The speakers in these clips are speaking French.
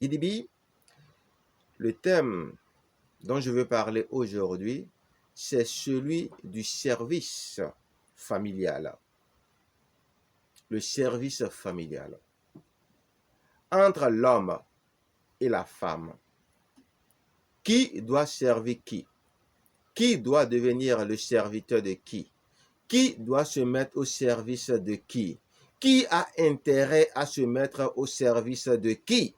Idibi, le thème dont je veux parler aujourd'hui, c'est celui du service familial. Le service familial. Entre l'homme et la femme, qui doit servir qui? Qui doit devenir le serviteur de qui? Qui doit se mettre au service de qui? Qui a intérêt à se mettre au service de qui?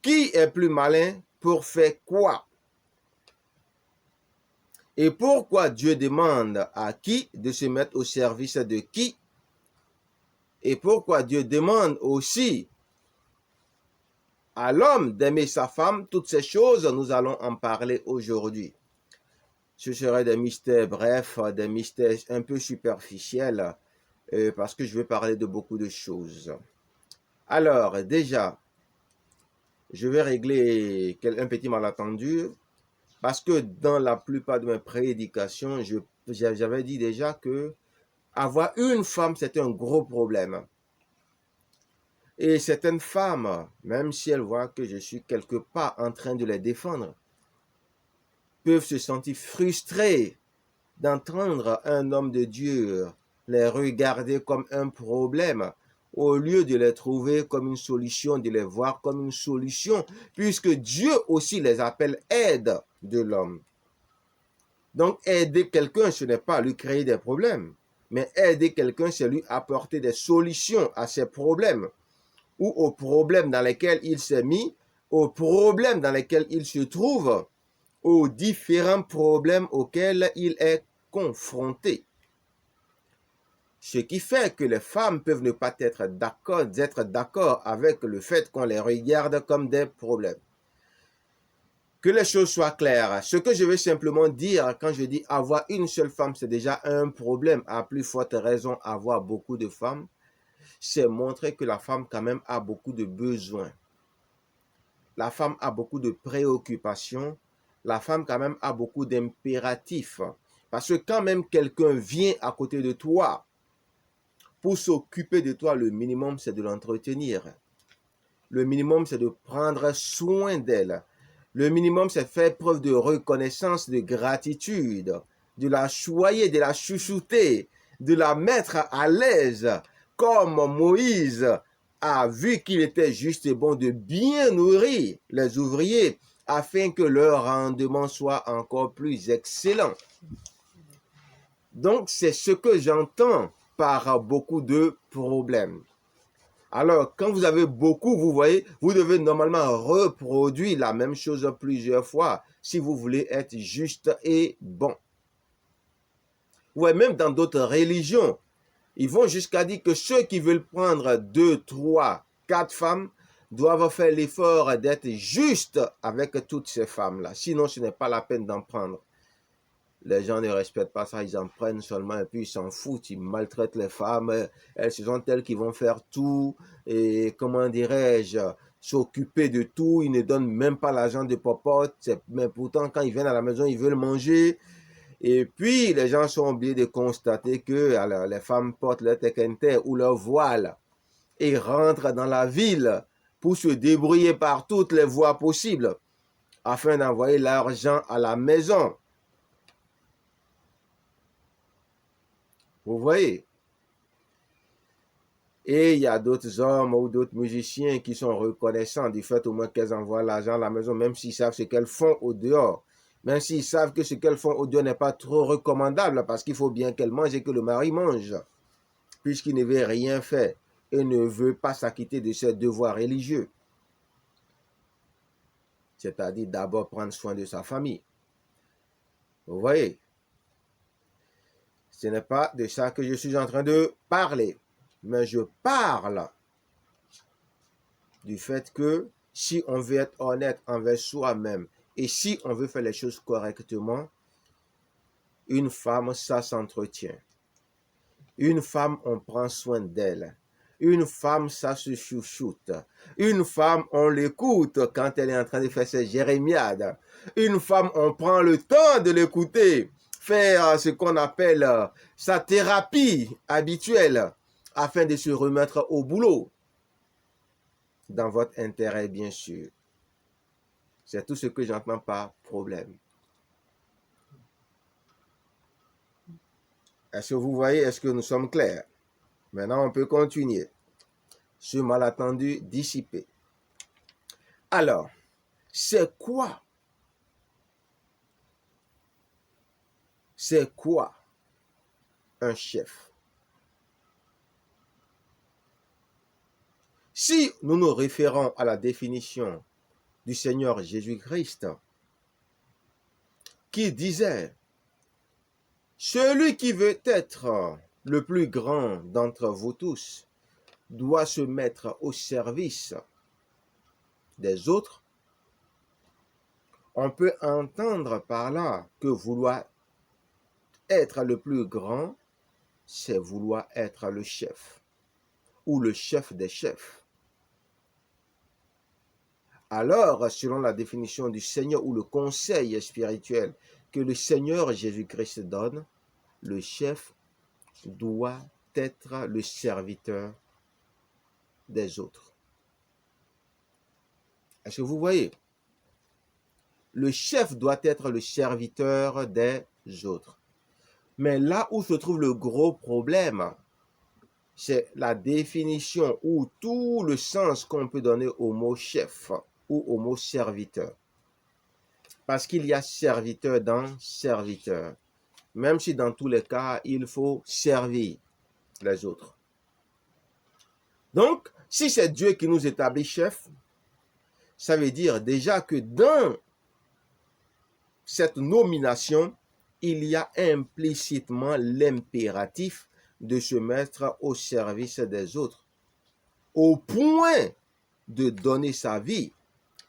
Qui est plus malin pour faire quoi? Et pourquoi Dieu demande à qui de se mettre au service de qui? Et pourquoi Dieu demande aussi à l'homme d'aimer sa femme? Toutes ces choses, nous allons en parler aujourd'hui. Ce seraient des mystères brefs, des mystères un peu superficiels, parce que je vais parler de beaucoup de choses. Alors, déjà, je vais régler un petit malentendu, parce que dans la plupart de mes prédications, j'avais dit déjà que avoir une femme, c'est un gros problème. Et certaines femmes, même si elles voient que je suis quelque part en train de les défendre, peuvent se sentir frustrées d'entendre un homme de Dieu les regarder comme un problème, au lieu de les trouver comme une solution, de les voir comme une solution, puisque Dieu aussi les appelle aide de l'homme. Donc aider quelqu'un, ce n'est pas lui créer des problèmes, mais aider quelqu'un, c'est lui apporter des solutions à ses problèmes, ou aux problèmes dans lesquels il s'est mis, aux problèmes dans lesquels il se trouve, aux différents problèmes auxquels il est confronté. Ce qui fait que les femmes peuvent ne pas être d'accord avec le fait qu'on les regarde comme des problèmes. Que les choses soient claires. Ce que je veux simplement dire quand je dis avoir une seule femme, c'est déjà un problème. À plus forte raison, avoir beaucoup de femmes, c'est montrer que la femme quand même a beaucoup de besoins. La femme a beaucoup de préoccupations. La femme quand même a beaucoup d'impératifs. Parce que quand même quelqu'un vient à côté de toi, pour s'occuper de toi, le minimum, c'est de l'entretenir. Le minimum, c'est de prendre soin d'elle. Le minimum, c'est faire preuve de reconnaissance, de gratitude, de la choyer, de la chouchouter, de la mettre à l'aise, comme Moïse a vu qu'il était juste et bon de bien nourrir les ouvriers afin que leur rendement soit encore plus excellent. Donc, c'est ce que j'entends par beaucoup de problèmes. Alors, quand vous avez beaucoup, vous voyez, vous devez normalement reproduire la même chose plusieurs fois si vous voulez être juste et bon. Ouais, même dans d'autres religions, ils vont jusqu'à dire que ceux qui veulent prendre 2, 3, 4 femmes doivent faire l'effort d'être juste avec toutes ces femmes-là. Sinon, ce n'est pas la peine d'en prendre. Les gens ne respectent pas ça, ils en prennent seulement et puis ils s'en foutent, ils maltraitent les femmes, ce sont elles qui vont faire tout et comment dirais-je, s'occuper de tout, ils ne donnent même pas l'argent de popote, mais pourtant quand ils viennent à la maison, ils veulent manger. Et puis les gens sont obligés de constater que alors, les femmes portent leur tekente ou leur voile et rentrent dans la ville pour se débrouiller par toutes les voies possibles afin d'envoyer l'argent à la maison. Vous voyez? Et il y a d'autres hommes ou d'autres musiciens qui sont reconnaissants du fait au moins qu'elles envoient l'argent à la maison, même s'ils savent ce qu'elles font au dehors. Même s'ils savent que ce qu'elles font au dehors n'est pas trop recommandable parce qu'il faut bien qu'elles mangent et que le mari mange, puisqu'il ne veut rien faire et ne veut pas s'acquitter de ses devoirs religieux. C'est-à-dire d'abord prendre soin de sa famille. Vous voyez? Ce n'est pas de ça que je suis en train de parler, mais je parle du fait que si on veut être honnête envers soi-même et si on veut faire les choses correctement, une femme, ça s'entretient. Une femme, on prend soin d'elle. Une femme, ça se chouchoute. Une femme, on l'écoute quand elle est en train de faire ses jérémiades. Une femme, on prend le temps de l'écouter, faire ce qu'on appelle sa thérapie habituelle afin de se remettre au boulot. dans votre intérêt, bien sûr. C'est tout ce que j'entends par problème. Est-ce que vous voyez, est-ce que nous sommes clairs? Maintenant, on peut continuer. Ce malentendu dissipé. Alors, c'est quoi? C'est quoi un chef? Si nous nous référons à la définition du Seigneur Jésus-Christ, qui disait, celui qui veut être le plus grand d'entre vous tous doit se mettre au service des autres, on peut entendre par là que vouloir être le plus grand, c'est vouloir être le chef ou le chef des chefs. Alors, selon la définition du Seigneur ou le conseil spirituel que le Seigneur Jésus-Christ donne, le chef doit être le serviteur des autres. Est-ce que vous voyez? Le chef doit être le serviteur des autres. Mais là où se trouve le gros problème, c'est la définition ou tout le sens qu'on peut donner au mot chef ou au mot serviteur. Parce qu'il y a serviteur dans serviteur. Même si dans tous les cas, il faut servir les autres. Donc, si c'est Dieu qui nous établit chef, ça veut dire déjà que dans cette nomination, il y a implicitement l'impératif de se mettre au service des autres, au point de donner sa vie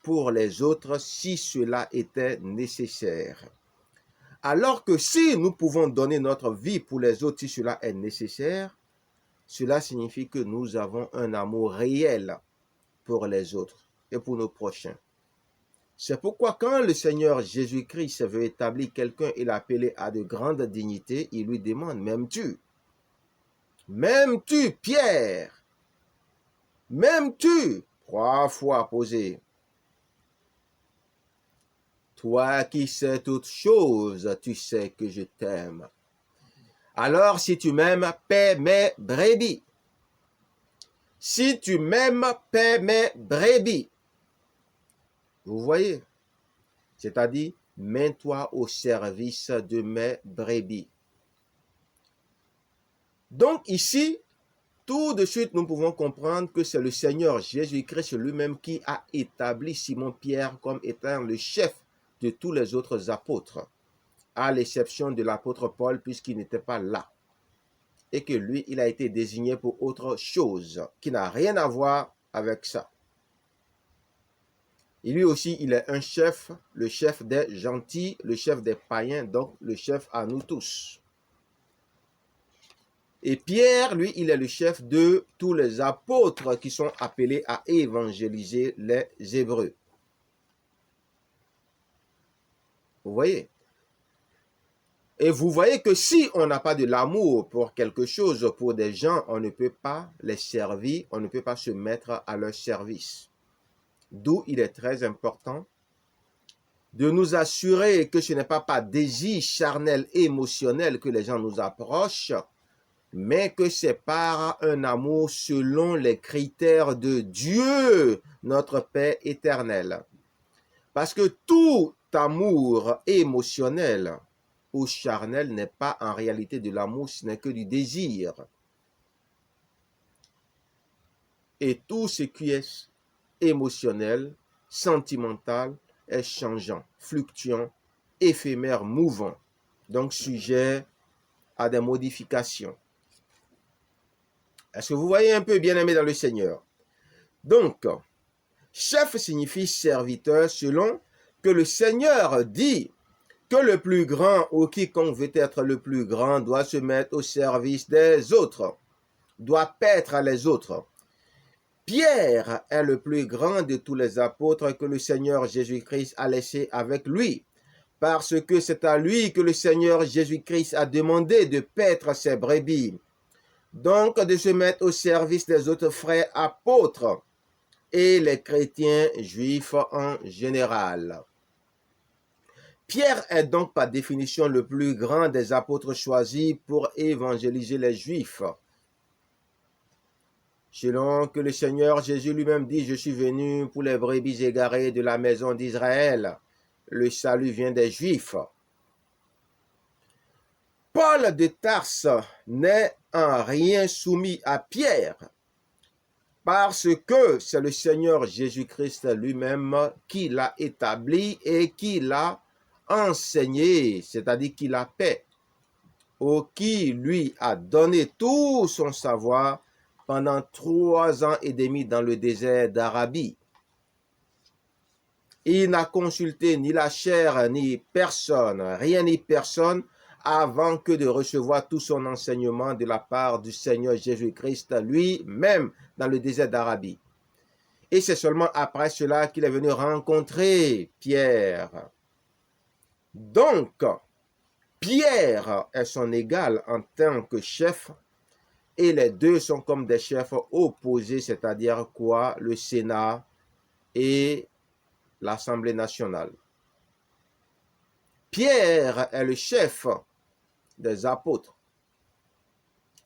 pour les autres si cela était nécessaire. Alors que si nous pouvons donner notre vie pour les autres si cela est nécessaire, cela signifie que nous avons un amour réel pour les autres et pour nos prochains. C'est pourquoi quand le Seigneur Jésus-Christ veut établir quelqu'un et l'appeler à de grandes dignités, il lui demande, m'aimes-tu? M'aimes-tu, Pierre? M'aimes-tu? 3 fois posé. Toi qui sais toutes choses, tu sais que je t'aime. Alors si tu m'aimes, paie mes brebis. Si tu m'aimes, paie mes brebis. Vous voyez? C'est-à-dire, mets-toi au service de mes brebis. Donc ici, tout de suite, nous pouvons comprendre que c'est le Seigneur Jésus-Christ lui-même qui a établi Simon-Pierre comme étant le chef de tous les autres apôtres, à l'exception de l'apôtre Paul, puisqu'il n'était pas là. Et que lui, il a été désigné pour autre chose, qui n'a rien à voir avec ça. Et lui aussi, il est un chef, le chef des gentils, le chef des païens, donc le chef à nous tous. Et Pierre, lui, il est le chef de tous les apôtres qui sont appelés à évangéliser les Hébreux. Vous voyez? Et vous voyez que si on n'a pas de l'amour pour quelque chose, pour des gens, on ne peut pas les servir, on ne peut pas se mettre à leur service. D'où il est très important de nous assurer que ce n'est pas par désir charnel et émotionnel que les gens nous approchent, mais que c'est par un amour selon les critères de Dieu, notre Père éternel. Parce que tout amour émotionnel ou charnel n'est pas en réalité de l'amour, ce n'est que du désir. Et tout ce qui est émotionnel, sentimental, est changeant, fluctuant, éphémère, mouvant, donc sujet à des modifications. Est-ce que vous voyez un peu, bien-aimé dans le Seigneur? Donc, chef signifie serviteur selon que le Seigneur dit que le plus grand ou quiconque veut être le plus grand doit se mettre au service des autres, doit paître les autres. Pierre est le plus grand de tous les apôtres que le Seigneur Jésus-Christ a laissé avec lui, parce que c'est à lui que le Seigneur Jésus-Christ a demandé de paître ses brebis, donc de se mettre au service des autres frères apôtres. et les chrétiens juifs en général. Pierre est donc par définition le plus grand des apôtres choisis pour évangéliser les Juifs. Selon que le Seigneur Jésus lui-même dit, « Je suis venu pour les brebis égarées de la maison d'Israël. » Le salut vient des Juifs. Paul de Tarse n'est en rien soumis à Pierre, parce que c'est le Seigneur Jésus-Christ lui-même qui l'a établi et qui l'a enseigné, c'est-à-dire qui l'a paix, ou qui lui a donné tout son savoir pendant 3 ans et demi dans le désert d'Arabie. Il n'a consulté ni la chair ni personne, rien ni personne, avant que de recevoir tout son enseignement de la part du Seigneur Jésus-Christ lui-même dans le désert d'Arabie. Et c'est seulement après cela qu'il est venu rencontrer Pierre. Donc, Pierre est son égal en tant que chef, et les deux sont comme des chefs opposés, c'est-à-dire quoi? Le Sénat et l'Assemblée nationale. Pierre est le chef des apôtres,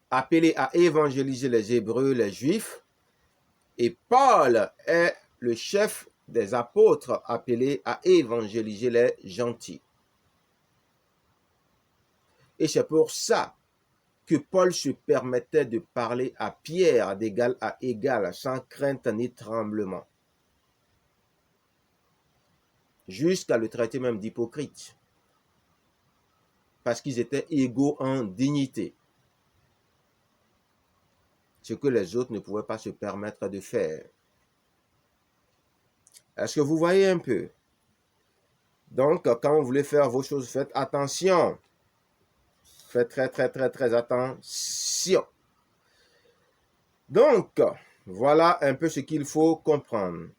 appelé à évangéliser les Hébreux, les Juifs, et Paul est le chef des apôtres, appelé à évangéliser les gentils. Et c'est pour ça que Paul se permettait de parler à Pierre d'égal à égal, sans crainte ni tremblement, jusqu'à le traiter même d'hypocrite, parce qu'ils étaient égaux en dignité, ce que les autres ne pouvaient pas se permettre de faire. Est-ce que vous voyez un peu? Donc, quand vous voulez faire vos choses, faites attention. Faites très attention. Donc, voilà un peu ce qu'il faut comprendre.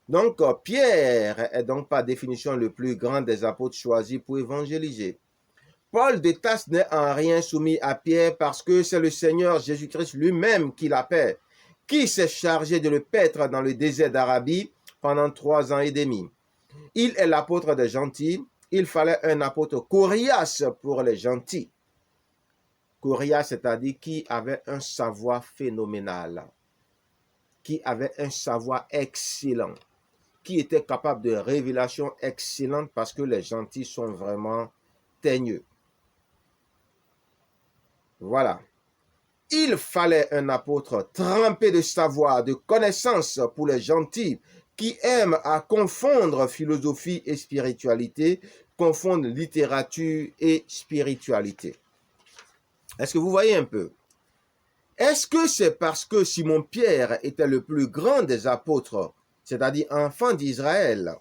Donc, Pierre est donc par définition le plus grand des apôtres choisis pour évangéliser. Paul de Tarse n'est en rien soumis à Pierre parce que c'est le Seigneur Jésus-Christ lui-même qui l'appelle, qui s'est chargé de le paître dans le désert d'Arabie pendant 3 ans et demi. Il est l'apôtre des gentils. Il fallait un apôtre coriace pour les gentils. Coriace, c'est-à-dire qui avait un savoir phénoménal, qui avait un savoir excellent, qui était capable de révélations excellentes parce que les gentils sont vraiment teigneux. Voilà. Il fallait un apôtre trempé de savoir, de connaissance pour les gentils qui aiment à confondre philosophie et spiritualité, confondre littérature et spiritualité. Est-ce que vous voyez un peu? Est-ce que c'est parce que Simon-Pierre était le plus grand des apôtres, c'est-à-dire enfant d'Israël,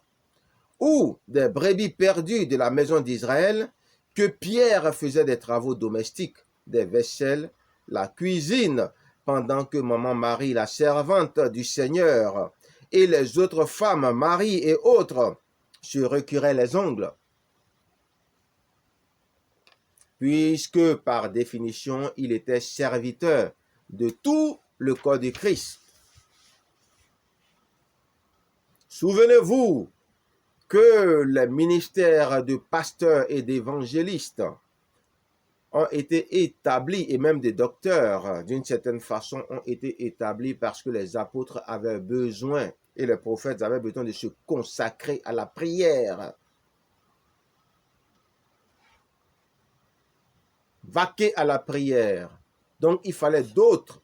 ou des brebis perdues de la maison d'Israël, que Pierre faisait des travaux domestiques, des vaisselles, la cuisine, pendant que maman Marie, la servante du Seigneur, et les autres femmes, Marie et autres, se recuraient les ongles? Puisque par définition, il était serviteur de tout le corps de Christ. Souvenez-vous que les ministères de pasteurs et d'évangélistes ont été établis, et même des docteurs, d'une certaine façon, ont été établis parce que les apôtres avaient besoin, et les prophètes avaient besoin de se consacrer à la prière. Vaquer à la prière. Donc, il fallait d'autres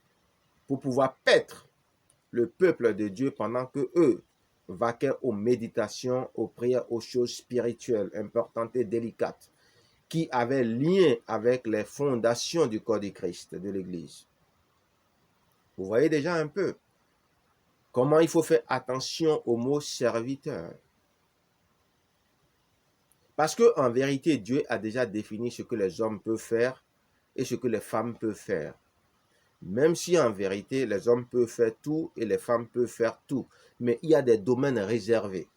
pour pouvoir paître le peuple de Dieu pendant que eux vaquaient aux méditations, aux prières, aux choses spirituelles importantes et délicates qui avaient lien avec les fondations du corps de Christ, de l'Église. Vous voyez déjà un peu comment il faut faire attention au mot serviteur. Parce qu'en vérité, Dieu a déjà défini ce que les hommes peuvent faire et ce que les femmes peuvent faire. Même si en vérité, les hommes peuvent faire tout et les femmes peuvent faire tout. Mais il y a des domaines réservés.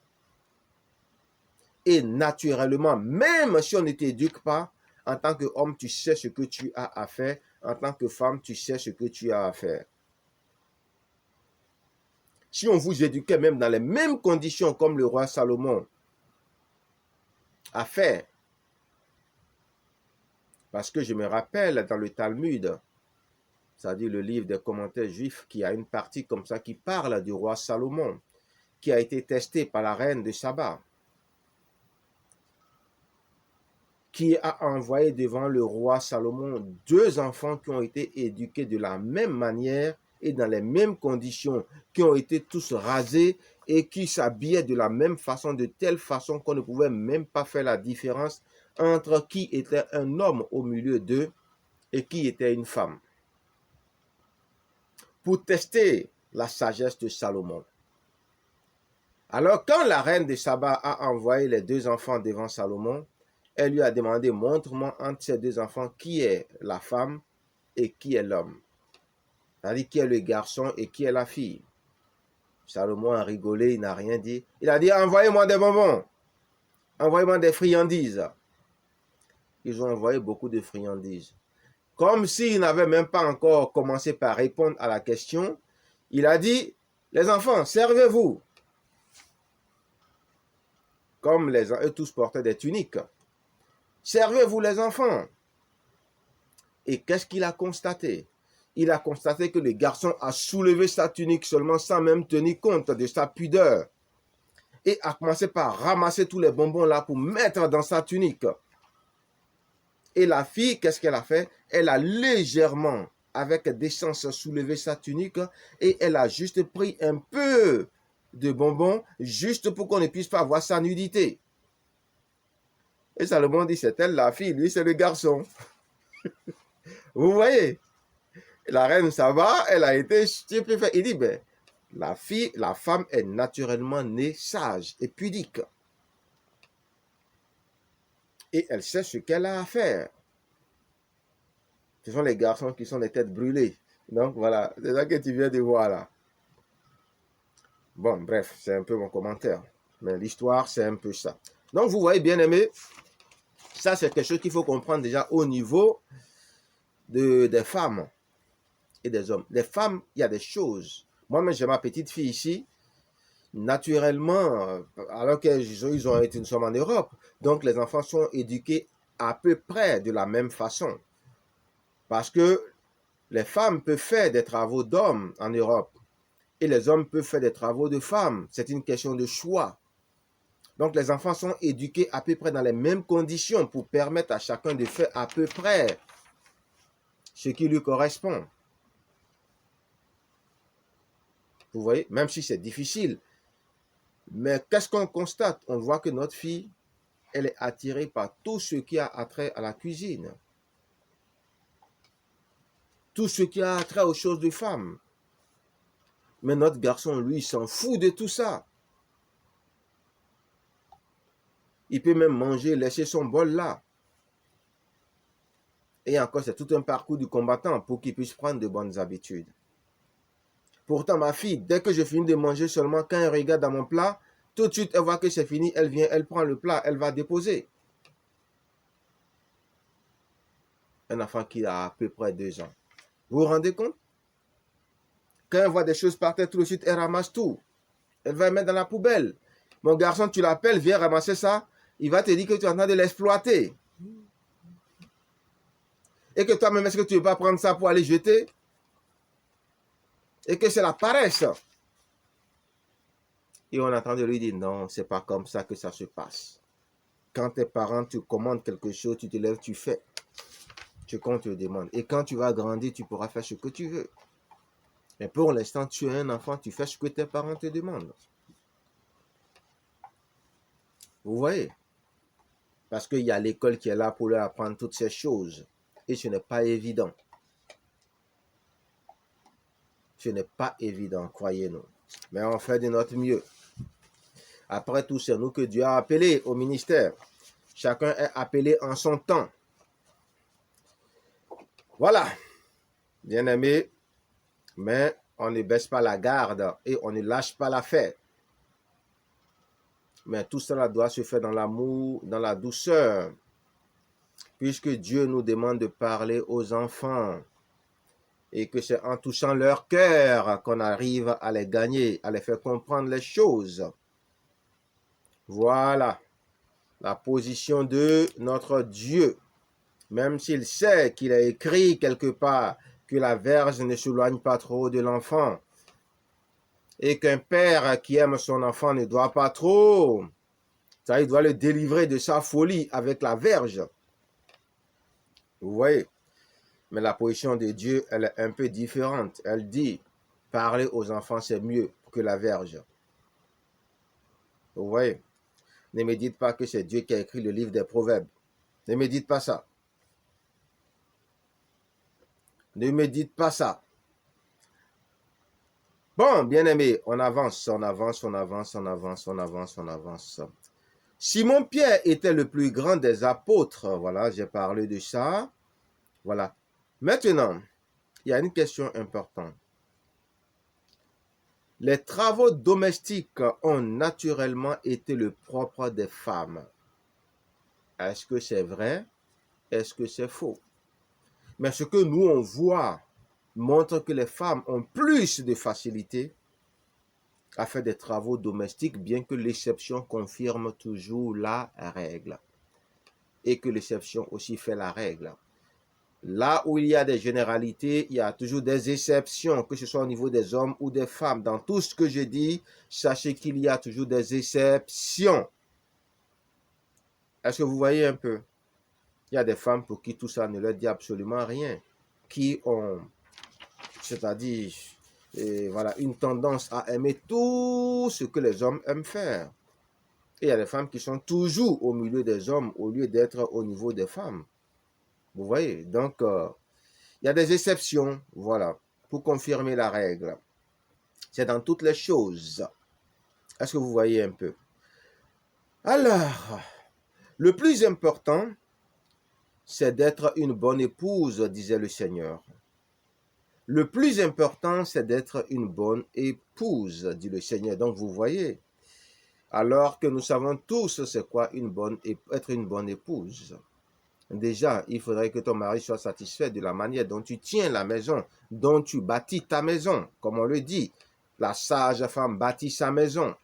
Et naturellement, même si on ne t'éduque pas, en tant qu'homme, tu sais ce que tu as à faire. En tant que femme, tu sais ce que tu as à faire. si on vous éduquait même dans les mêmes conditions comme le roi Salomon a fait, parce que je me rappelle dans le Talmud, c'est-à-dire le livre des commentaires juifs, qui a une partie comme ça qui parle du roi Salomon, qui a été testé par la reine de Saba, qui a envoyé devant le roi Salomon 2 enfants qui ont été éduqués de la même manière et dans les mêmes conditions, qui ont été tous rasés et qui s'habillaient de la même façon, de telle façon qu'on ne pouvait même pas faire la différence entre qui était un homme au milieu d'eux et qui était une femme. Pour tester la sagesse de Salomon. Alors, quand la reine de Saba a envoyé les 2 enfants devant Salomon, elle lui a demandé, montre-moi entre ces 2 enfants qui est la femme et qui est l'homme. C'est-à-dire qui est le garçon et qui est la fille. Salomon a rigolé, il n'a rien dit. Il a dit, envoyez-moi des bonbons, envoyez-moi des friandises. Ils ont envoyé beaucoup de friandises. Comme s'il n'avait même pas encore commencé par répondre à la question, il a dit, les enfants, servez-vous. Comme eux tous portaient des tuniques. Servez-vous les enfants. Et qu'est-ce qu'il a constaté? Il a constaté que le garçon a soulevé sa tunique seulement sans même tenir compte de sa pudeur. Et a commencé par ramasser tous les bonbons là pour mettre dans sa tunique. Et la fille, qu'est-ce qu'elle a fait? Elle a légèrement, avec décence, soulevé sa tunique et elle a juste pris un peu de bonbons juste pour qu'on ne puisse pas voir sa nudité. Et Salomon dit, c'est elle la fille, lui c'est le garçon. Vous voyez, la reine Saba, elle a été stupéfaite. Il dit, ben, la femme est naturellement née sage et pudique. Et elle sait ce qu'elle a à faire. Ce sont les garçons qui sont les têtes brûlées. Donc voilà, c'est ça que tu viens de voir là. Bon, bref, c'est un peu mon commentaire. Mais l'histoire, c'est un peu ça. Donc vous voyez, bien aimé, ça c'est quelque chose qu'il faut comprendre déjà au niveau des femmes et des hommes. Les femmes, il y a des choses. Moi-même, j'ai ma petite fille ici. Naturellement, alors qu'ils ont été, nous sommes en Europe, donc les enfants sont éduqués à peu près de la même façon. Parce que les femmes peuvent faire des travaux d'hommes en Europe et les hommes peuvent faire des travaux de femmes. C'est une question de choix. Donc les enfants sont éduqués à peu près dans les mêmes conditions pour permettre à chacun de faire à peu près ce qui lui correspond. Vous voyez, même si c'est difficile. Mais qu'est-ce qu'on constate? On voit que notre fille, elle est attirée par tout ce qui a attrait à la cuisine. Tout ce qui a attrait aux choses de femmes. Mais notre garçon, lui, s'en fout de tout ça. Il peut même manger, laisser son bol là. Et encore, c'est tout un parcours du combattant pour qu'il puisse prendre de bonnes habitudes. Pourtant, ma fille, dès que je finis de manger seulement, quand elle regarde dans mon plat, tout de suite, elle voit que c'est fini, elle vient, elle prend le plat, elle va déposer. Un enfant qui a à peu près 2 ans. Vous vous rendez compte? Quand elle voit des choses par terre, tout de suite, elle ramasse tout. Elle va les mettre dans la poubelle. Mon garçon, tu l'appelles, viens ramasser ça. Il va te dire que tu es en train de l'exploiter. Et que toi-même, est-ce que tu ne veux pas prendre ça pour aller jeter? Et que c'est la paresse. Et on attend de lui dire, non, c'est pas comme ça que ça se passe. Quand tes parents te commandent quelque chose, tu te lèves, tu fais. Ce qu'on te demande. Et quand tu vas grandir, tu pourras faire ce que tu veux. Mais pour l'instant, tu es un enfant, tu fais ce que tes parents te demandent. Vous voyez? Parce qu'il y a l'école qui est là pour leur apprendre toutes ces choses. Et ce n'est pas évident. Ce n'est pas évident, croyez-nous. Mais on fait de notre mieux. Après tout, c'est nous que Dieu a appelés au ministère. Chacun est appelé en son temps. Voilà, bien-aimés, mais on ne baisse pas la garde et on ne lâche pas l'affaire. Mais tout cela doit se faire dans l'amour, dans la douceur, puisque Dieu nous demande de parler aux enfants et que c'est en touchant leur cœur qu'on arrive à les gagner, à les faire comprendre les choses. Voilà la position de notre Dieu. Même s'il sait qu'il a écrit quelque part que la verge ne s'éloigne pas trop de l'enfant et qu'un père qui aime son enfant ne doit pas trop, ça, il doit le délivrer de sa folie avec la verge. Vous voyez? Mais la position de Dieu, elle est un peu différente. Elle dit, parler aux enfants, c'est mieux que la verge. Vous voyez? Ne me dites pas que c'est Dieu qui a écrit le livre des Proverbes. Ne me dites pas ça. Ne me dites pas ça. Bon, bien-aimé, on avance, on avance, on avance, on avance, on avance, on avance. Simon-Pierre était le plus grand des apôtres. Voilà, j'ai parlé de ça. Voilà. Maintenant, il y a une question importante. Les travaux domestiques ont naturellement été le propre des femmes. Est-ce que c'est vrai? Est-ce que c'est faux? Mais ce que nous, on voit, montre que les femmes ont plus de facilité à faire des travaux domestiques, bien que l'exception confirme toujours la règle. Et que l'exception aussi fait la règle. Là où il y a des généralités, il y a toujours des exceptions, que ce soit au niveau des hommes ou des femmes. Dans tout ce que je dis, sachez qu'il y a toujours des exceptions. Est-ce que vous voyez un peu? Il y a des femmes pour qui tout ça ne leur dit absolument rien, qui ont, c'est-à-dire, voilà, une tendance à aimer tout ce que les hommes aiment faire. Et il y a des femmes qui sont toujours au milieu des hommes au lieu d'être au niveau des femmes. Vous voyez? Donc, il y a des exceptions, voilà, pour confirmer la règle. C'est dans toutes les choses. Est-ce que vous voyez un peu? Alors, le plus important, c'est d'être une bonne épouse, disait le Seigneur. Le plus important, c'est d'être une bonne épouse, dit le Seigneur. Donc, vous voyez, alors que nous savons tous c'est quoi être une bonne épouse. Déjà, il faudrait que ton mari soit satisfait de la manière dont tu tiens la maison, dont tu bâtis ta maison, comme on le dit. La sage femme bâtit sa maison.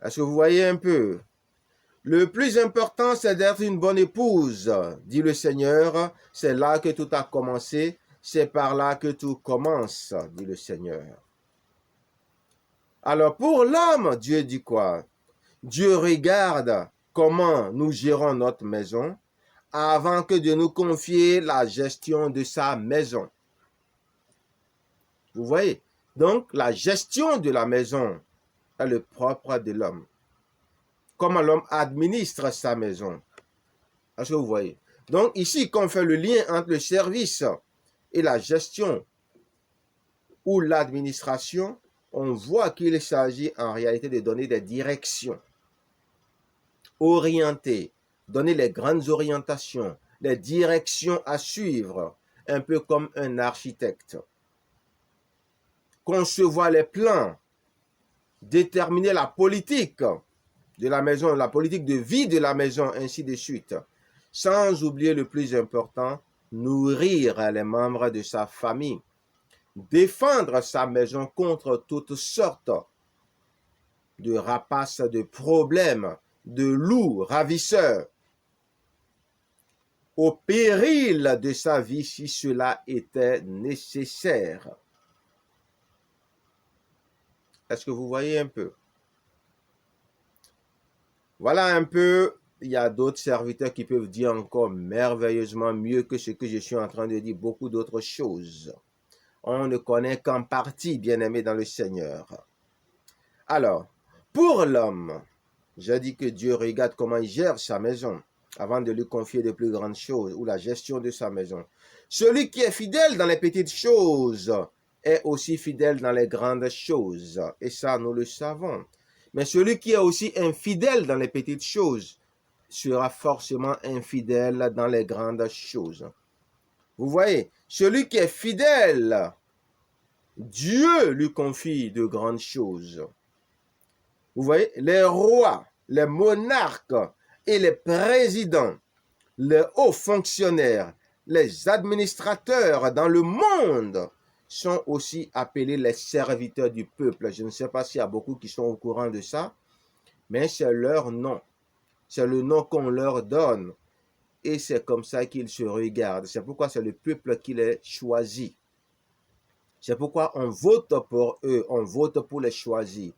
Est-ce que vous voyez un peu? Le plus important, c'est d'être une bonne épouse, dit le Seigneur. C'est là que tout a commencé. C'est par là que tout commence, dit le Seigneur. Alors pour l'homme, Dieu dit quoi? Dieu regarde comment nous gérons notre maison avant que de nous confier la gestion de sa maison. Vous voyez? Donc, la gestion de la maison est le propre de l'homme. Comment l'homme administre sa maison. Est-ce que vous voyez? Donc, ici, quand on fait le lien entre le service et la gestion ou l'administration, on voit qu'il s'agit en réalité de donner des directions, orienter, donner les grandes orientations, les directions à suivre, un peu comme un architecte. Concevoir les plans, déterminer la politique de la maison, la politique de vie de la maison, ainsi de suite. Sans oublier le plus important, nourrir les membres de sa famille, défendre sa maison contre toutes sortes de rapaces, de problèmes, de loups ravisseurs, au péril de sa vie si cela était nécessaire. Est-ce que vous voyez un peu? Voilà un peu, il y a d'autres serviteurs qui peuvent dire encore merveilleusement mieux que ce que je suis en train de dire, beaucoup d'autres choses. On ne connaît qu'en partie, bien-aimé dans le Seigneur. Alors, pour l'homme, j'ai dit que Dieu regarde comment il gère sa maison avant de lui confier de plus grandes choses ou la gestion de sa maison. Celui qui est fidèle dans les petites choses est aussi fidèle dans les grandes choses. Et ça, nous le savons. Mais celui qui est aussi infidèle dans les petites choses sera forcément infidèle dans les grandes choses. Vous voyez, celui qui est fidèle, Dieu lui confie de grandes choses. Vous voyez, les rois, les monarques et les présidents, les hauts fonctionnaires, les administrateurs dans le monde sont aussi appelés les serviteurs du peuple. Je ne sais pas s'il y a beaucoup qui sont au courant de ça, mais c'est leur nom. C'est le nom qu'on leur donne. Et c'est comme ça qu'ils se regardent. C'est pourquoi c'est le peuple qui les choisit. C'est pourquoi on vote pour eux, on vote pour les choisis.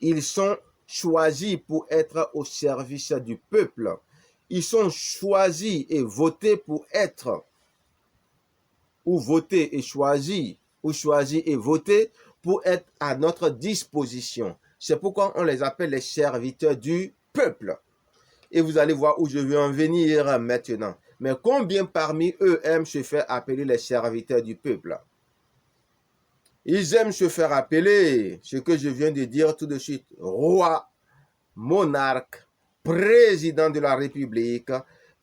Ils sont choisis pour être au service du peuple. Ils sont choisis et votés pour être, ou votés et choisis, ou choisis et votés pour être à notre disposition. C'est pourquoi on les appelle les serviteurs du peuple. Et vous allez voir où je veux en venir maintenant. Mais combien parmi eux aiment se faire appeler les serviteurs du peuple? Ils aiment se faire appeler, ce que je viens de dire tout de suite, roi, monarque, président de la République,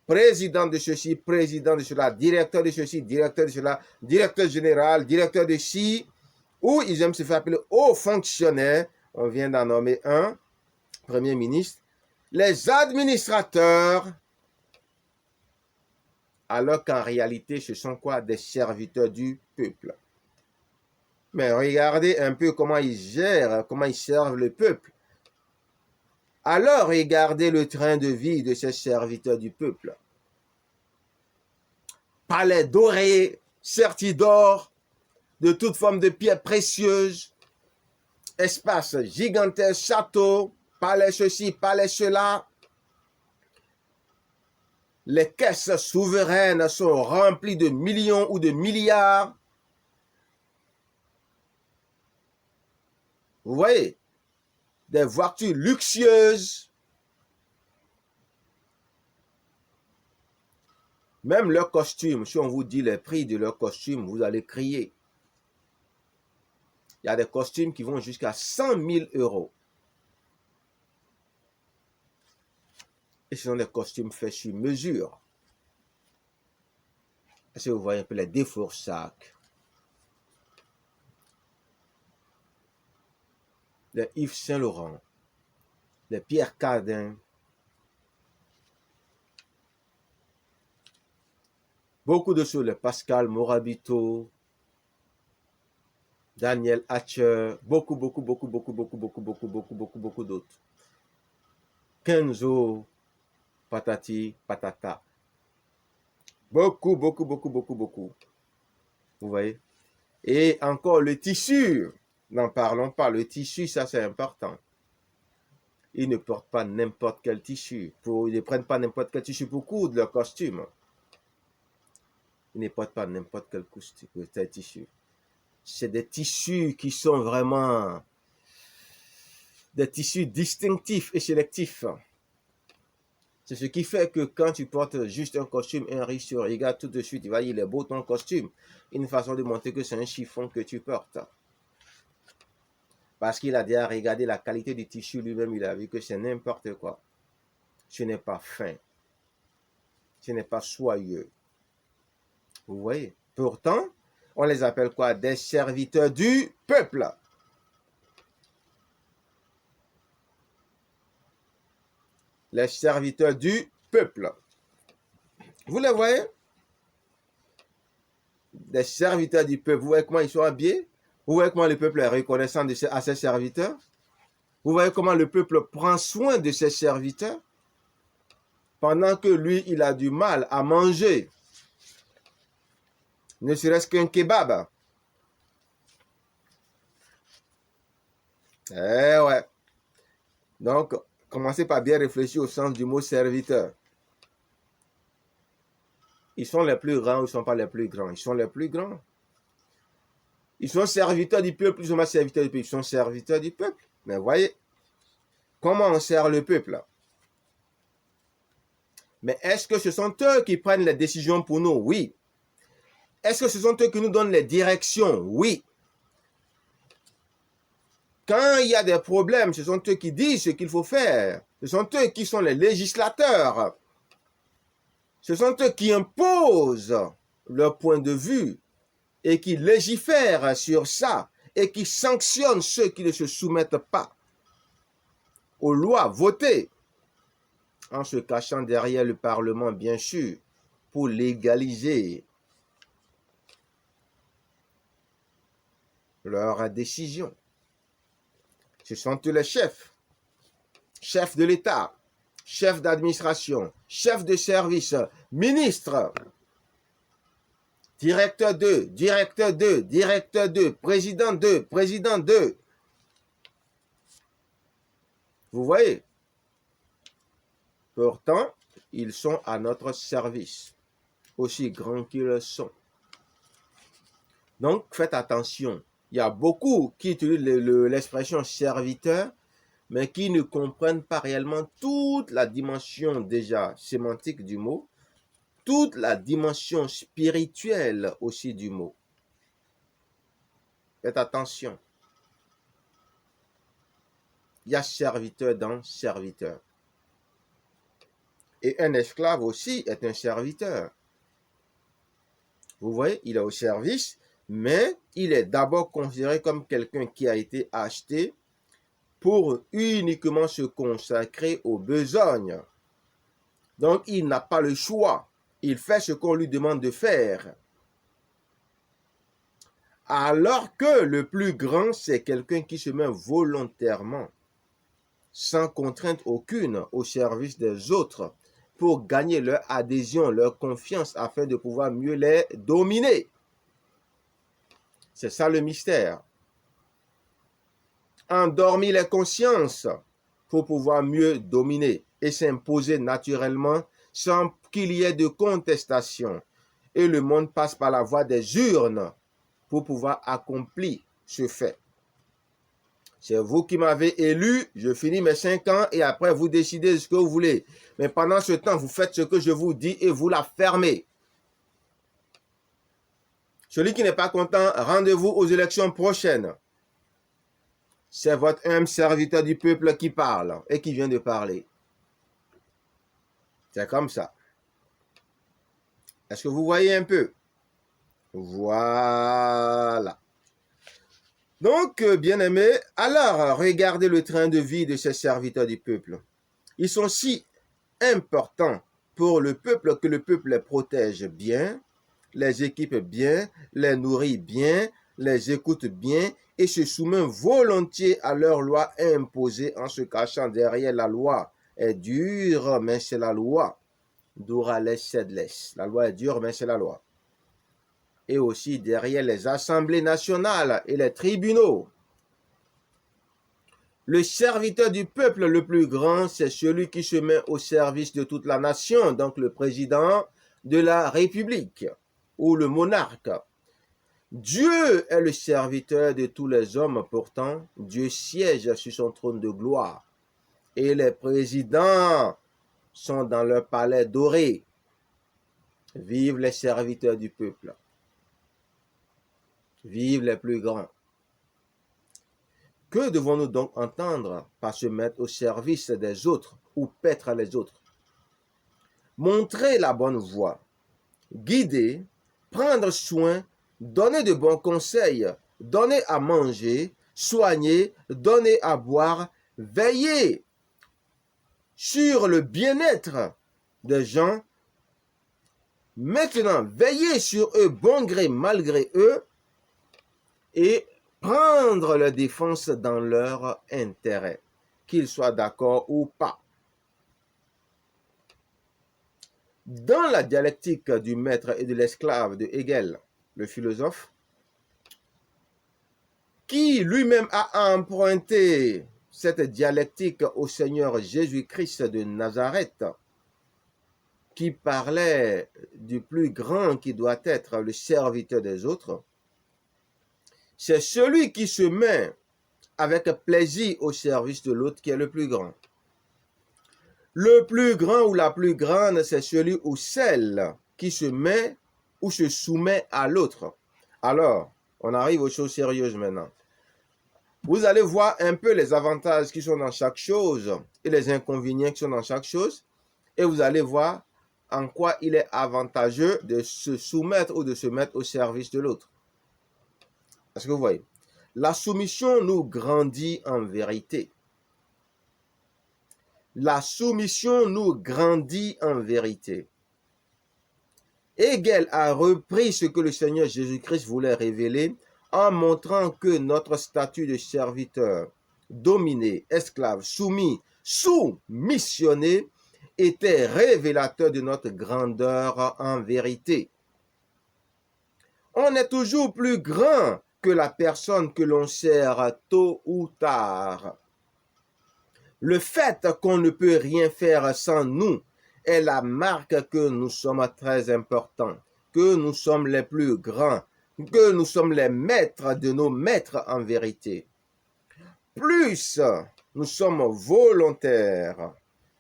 président de ceci, président de cela, directeur de ceci, directeur de cela, directeur général, directeur de ci, ou ils aiment se faire appeler hauts fonctionnaires, on vient d'en nommer un, premier ministre, les administrateurs, alors qu'en réalité, ce sont quoi? Des serviteurs du peuple. Mais regardez un peu comment ils gèrent, comment ils servent le peuple. Alors regardez le train de vie de ces serviteurs du peuple. Palais dorés, sertis d'or, de toute forme de pierres précieuses, espace gigantesque, château, palais ceci, palais cela. Les caisses souveraines sont remplies de millions ou de milliards. Vous voyez, des voitures luxueuses. Même leurs costumes, si on vous dit les prix de leurs costumes, vous allez crier. Il y a des costumes qui vont jusqu'à 100 000 €. Et ce sont des costumes faits sur mesure. Est-ce que vous voyez un peu les Défoursac, les Yves Saint Laurent, les Pierre Cardin, beaucoup de choses, les Pascal Morabito, Daniel Hatcher, beaucoup d'autres. Kenzo, patati, patata. Beaucoup. Vous voyez? Et encore le tissu, n'en parlons pas. Le tissu, ça c'est important. Ils ne portent pas n'importe quel tissu. Ils ne prennent pas n'importe quel tissu pour coudre leur costume. Ils ne portent pas n'importe quel tissu. C'est des tissus qui sont vraiment des tissus distinctifs et sélectifs. C'est ce qui fait que quand tu portes juste un costume, un riche, tu regardes tout de suite, tu vas dire, il est beau ton costume. Une façon de montrer que c'est un chiffon que tu portes. Parce qu'il a déjà regardé la qualité du tissu lui-même, il a vu que c'est n'importe quoi. Ce n'est pas fin. Ce n'est pas soyeux. Vous voyez? Pourtant, on les appelle quoi? Des serviteurs du peuple. Les serviteurs du peuple. Vous les voyez? Des serviteurs du peuple. Vous voyez comment ils sont habillés? Vous voyez comment le peuple est reconnaissant à ses serviteurs? Vous voyez comment le peuple prend soin de ses serviteurs? Pendant que lui, il a du mal à manger. Ne serait-ce qu'un kebab. Eh ouais. Donc, commencez par bien réfléchir au sens du mot serviteur. Ils sont les plus grands ou ils ne sont pas les plus grands? Ils sont les plus grands. Ils sont serviteurs du peuple, ils sont pas serviteurs du peuple, ils sont serviteurs du peuple. Mais voyez, comment on sert le peuple? Mais est-ce que ce sont eux qui prennent les décisions pour nous? Oui. Est-ce que ce sont eux qui nous donnent les directions? Oui. Quand il y a des problèmes, ce sont eux qui disent ce qu'il faut faire. Ce sont eux qui sont les législateurs. Ce sont eux qui imposent leur point de vue et qui légifèrent sur ça et qui sanctionnent ceux qui ne se soumettent pas aux lois votées en se cachant derrière le Parlement, bien sûr, pour légaliser leurs décisions. Ce sont tous les chefs de l'État, chefs d'administration, chefs de service, ministres, directeur 2, directeur 2, directeur 2, président 2, président 2. Vous voyez? Pourtant, ils sont à notre service, aussi grands qu'ils sont. Donc, faites attention. Il y a beaucoup qui utilisent l'expression serviteur, mais qui ne comprennent pas réellement toute la dimension déjà sémantique du mot, toute la dimension spirituelle aussi du mot. Faites attention. Il y a serviteur dans serviteur. Et un esclave aussi est un serviteur. Vous voyez, il est au service, mais il est d'abord considéré comme quelqu'un qui a été acheté pour uniquement se consacrer aux besognes. Donc, il n'a pas le choix. Il fait ce qu'on lui demande de faire. Alors que le plus grand, c'est quelqu'un qui se met volontairement, sans contrainte aucune, au service des autres, pour gagner leur adhésion, leur confiance, afin de pouvoir mieux les dominer. C'est ça le mystère. Endormir les consciences pour pouvoir mieux dominer et s'imposer naturellement sans qu'il y ait de contestation. Et le monde passe par la voie des urnes pour pouvoir accomplir ce fait. C'est vous qui m'avez élu, je finis mes 5 ans et après vous décidez ce que vous voulez. Mais pendant ce temps, vous faites ce que je vous dis et vous la fermez. Celui qui n'est pas content, rendez-vous aux élections prochaines. C'est votre humble serviteur du peuple qui parle et qui vient de parler. C'est comme ça. Est-ce que vous voyez un peu? Voilà. Donc, bien-aimés, alors regardez le train de vie de ces serviteurs du peuple. Ils sont si importants pour le peuple que le peuple les protège bien, les équipe bien, les nourrit bien, les écoute bien et se soumet volontiers à leurs lois imposées en se cachant derrière la loi. Est dure, mais c'est la loi. Dura les sedless. La loi est dure, mais c'est la loi. Et aussi derrière les assemblées nationales et les tribunaux. Le serviteur du peuple le plus grand, c'est celui qui se met au service de toute la nation, donc le président de la République ou le monarque. Dieu est le serviteur de tous les hommes, pourtant Dieu siège sur son trône de gloire. Et les présidents sont dans leur palais doré. Vive les serviteurs du peuple. Vive les plus grands. Que devons-nous donc entendre par se mettre au service des autres ou paître les autres? Montrer la bonne voie, guider, prendre soin, donner de bons conseils, donner à manger, soigner, donner à boire, veiller sur le bien-être des gens. Maintenant, veiller sur eux bon gré, malgré eux, et prendre leur défense dans leur intérêt, qu'ils soient d'accord ou pas. Dans la dialectique du maître et de l'esclave de Hegel, le philosophe, qui lui-même a emprunté cette dialectique au Seigneur Jésus-Christ de Nazareth, qui parlait du plus grand qui doit être le serviteur des autres, c'est celui qui se met avec plaisir au service de l'autre qui est le plus grand. Le plus grand ou la plus grande, c'est celui ou celle qui se met ou se soumet à l'autre. Alors, on arrive aux choses sérieuses maintenant. Vous allez voir un peu les avantages qui sont dans chaque chose et les inconvénients qui sont dans chaque chose. Et vous allez voir en quoi il est avantageux de se soumettre ou de se mettre au service de l'autre. Est-ce que vous voyez? La soumission nous grandit en vérité. La soumission nous grandit en vérité. Hegel a repris ce que le Seigneur Jésus-Christ voulait révéler en montrant que notre statut de serviteur, dominé, esclave, soumis, soumissionné, était révélateur de notre grandeur en vérité. On est toujours plus grand que la personne que l'on sert tôt ou tard. Le fait qu'on ne peut rien faire sans nous est la marque que nous sommes très importants, que nous sommes les plus grands, que nous sommes les maîtres de nos maîtres en vérité. Plus nous sommes volontaires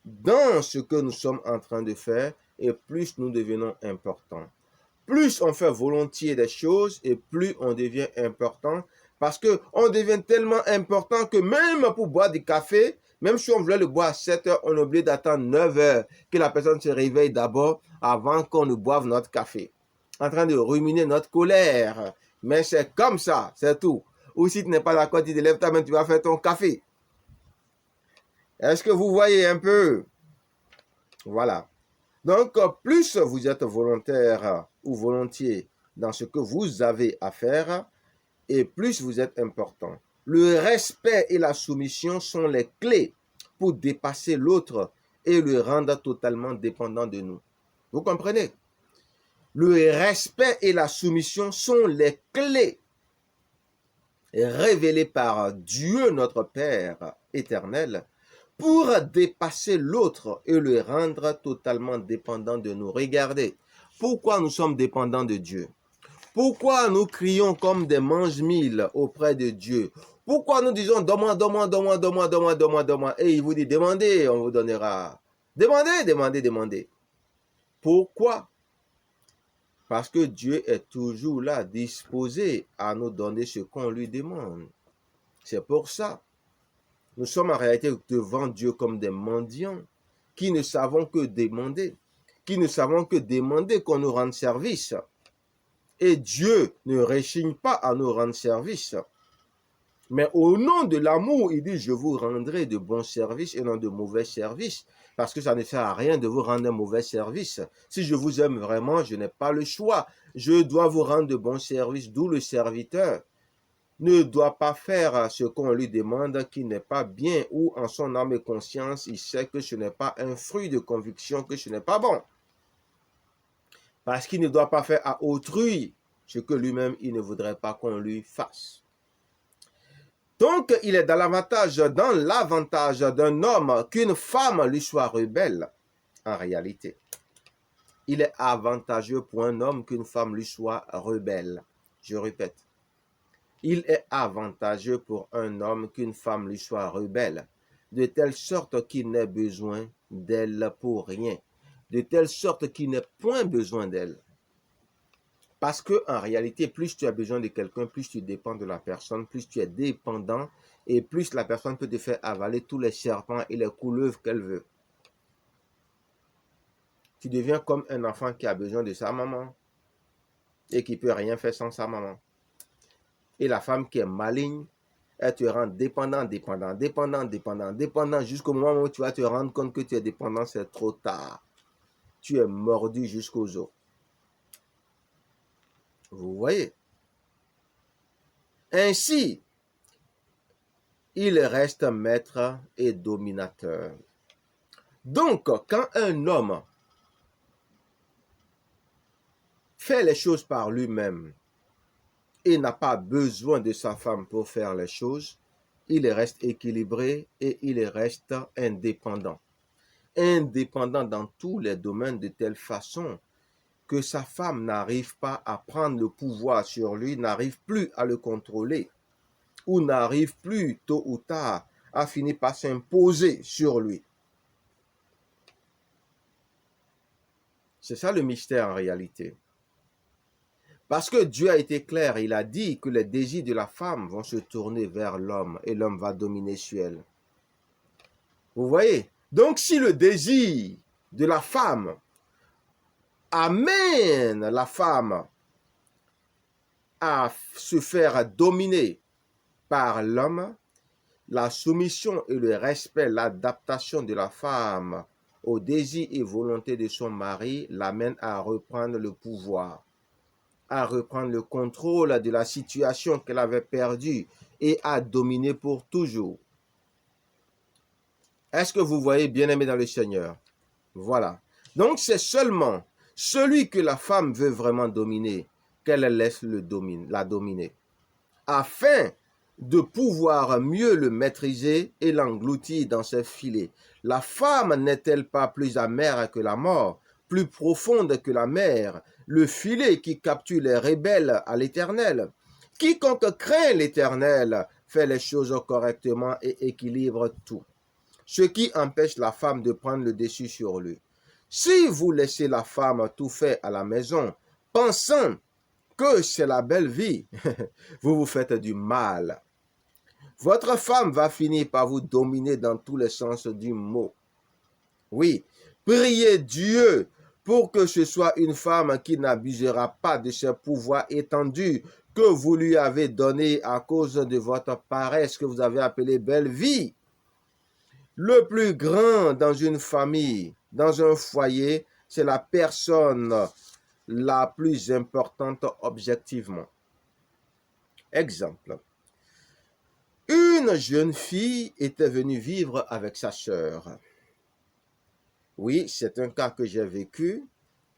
dans ce que nous sommes en train de faire, et plus nous devenons importants. Plus on fait volontiers des choses, et plus on devient important, parce qu'on devient tellement important que même pour boire du café, même si on voulait le boire à 7 heures, on oublie d'attendre 9 heures que la personne se réveille d'abord avant qu'on ne boive notre café. En train de ruminer notre colère. Mais c'est comme ça, c'est tout. Ou si tu n'es pas d'accord, tu te lèves ta main, tu vas faire ton café. Est-ce que vous voyez un peu? Voilà. Donc, plus vous êtes volontaire ou volontiers dans ce que vous avez à faire, et plus vous êtes important. Le respect et la soumission sont les clés pour dépasser l'autre et le rendre totalement dépendant de nous. Vous comprenez? Le respect et la soumission sont les clés révélées par Dieu notre Père éternel pour dépasser l'autre et le rendre totalement dépendant de nous. Regardez, pourquoi nous sommes dépendants de Dieu? Pourquoi nous crions comme des mange-mille auprès de Dieu? Pourquoi nous disons donne-moi, donne-moi, donne-moi, donne-moi, donne-moi, donne-moi, donne-moi, et il vous dit demandez, on vous donnera. Demandez, demandez, demandez. Pourquoi? Parce que Dieu est toujours là, disposé à nous donner ce qu'on lui demande. C'est pour ça. Nous sommes en réalité devant Dieu comme des mendiants qui ne savons que demander, qu'on nous rende service. Et Dieu ne réchigne pas à nous rendre service. Mais au nom de l'amour, il dit, je vous rendrai de bons services et non de mauvais services. Parce que ça ne sert à rien de vous rendre un mauvais service. Si je vous aime vraiment, je n'ai pas le choix. Je dois vous rendre de bons services, d'où le serviteur ne doit pas faire ce qu'on lui demande qui n'est pas bien, ou en son âme et conscience, il sait que ce n'est pas un fruit de conviction, que ce n'est pas bon. Parce qu'il ne doit pas faire à autrui ce que lui-même, il ne voudrait pas qu'on lui fasse. Donc, il est dans l'avantage d'un homme qu'une femme lui soit rebelle, en réalité. Il est avantageux pour un homme qu'une femme lui soit rebelle. Je répète. Il est avantageux pour un homme qu'une femme lui soit rebelle, de telle sorte qu'il n'ait besoin d'elle pour rien, de telle sorte qu'il n'ait point besoin d'elle. Parce que en réalité, plus tu as besoin de quelqu'un, plus tu dépends de la personne, plus tu es dépendant, et plus la personne peut te faire avaler tous les serpents et les couleuvres qu'elle veut. Tu deviens comme un enfant qui a besoin de sa maman et qui ne peut rien faire sans sa maman. Et la femme qui est maligne, elle te rend dépendant, jusqu'au moment où tu vas te rendre compte que tu es dépendant, c'est trop tard. Tu es mordu jusqu'aux os. Vous voyez? Ainsi, il reste maître et dominateur. Donc, quand un homme fait les choses par lui-même et n'a pas besoin de sa femme pour faire les choses, il reste équilibré et il reste indépendant. Indépendant dans tous les domaines de telle façon que sa femme n'arrive pas à prendre le pouvoir sur lui, n'arrive plus à le contrôler, ou n'arrive plus tôt ou tard à finir par s'imposer sur lui. C'est ça le mystère en réalité. Parce que Dieu a été clair, il a dit que les désirs de la femme vont se tourner vers l'homme et l'homme va dominer sur elle. Vous voyez? Donc si le désir de la femme amène la femme à se faire dominer par l'homme, la soumission et le respect, l'adaptation de la femme au désir et volonté de son mari l'amène à reprendre le pouvoir, à reprendre le contrôle de la situation qu'elle avait perdue et à dominer pour toujours. Est-ce que vous voyez, bien-aimé dans le Seigneur? Voilà. Donc c'est seulement celui que la femme veut vraiment dominer qu'elle laisse la dominer, afin de pouvoir mieux le maîtriser et l'engloutir dans ses filets. La femme n'est-elle pas plus amère que la mort, plus profonde que la mer, le filet qui capture les rebelles à l'Éternel? Quiconque craint l'Éternel fait les choses correctement et équilibre tout, ce qui empêche la femme de prendre le dessus sur lui. Si vous laissez la femme tout faire à la maison, pensant que c'est la belle vie, vous vous faites du mal. Votre femme va finir par vous dominer dans tous les sens du mot. Oui, priez Dieu pour que ce soit une femme qui n'abusera pas de ses pouvoirs étendus que vous lui avez donnés à cause de votre paresse que vous avez appelée belle vie. Le plus grand dans une famille, dans un foyer, c'est la personne la plus importante objectivement. Exemple. Une jeune fille était venue vivre avec sa sœur. Oui, c'est un cas que j'ai vécu,